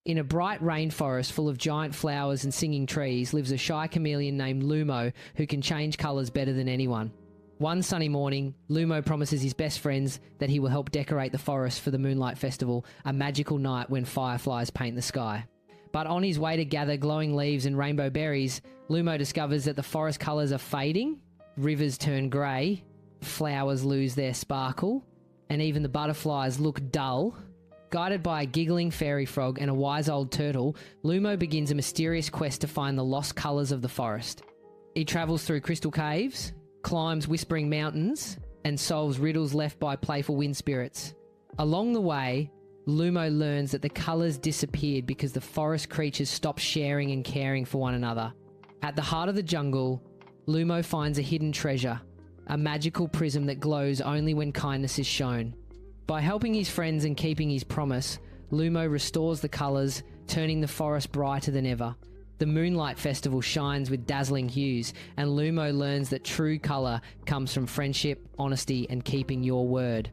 In a bright rainforest full of giant flowers and singing trees lives a shy chameleon named Lumo who can change colours better than anyone. One sunny morning, Lumo promises his best friends that he will help decorate the forest for the Moonlight Festival, a magical night when fireflies paint the sky. But on his way to gather glowing leaves and rainbow berries, Lumo discovers that the forest colours are fading, rivers turn grey, flowers lose their sparkle, and even the butterflies look dull. Guided by a giggling fairy frog and a wise old turtle, Lumo begins a mysterious quest to find the lost colours of the forest. He travels through crystal caves, climbs whispering mountains, and solves riddles left by playful wind spirits. Along the way, Lumo learns that the colours disappeared because the forest creatures stopped sharing and caring for one another. At the heart of the jungle, Lumo finds a hidden treasure, a magical prism that glows only when kindness is shown. By helping his friends and keeping his promise, Lumo restores the colours, turning the forest brighter than ever. The Moonlight Festival shines with dazzling hues, and Lumo learns that true colour comes from friendship, honesty, and keeping your word.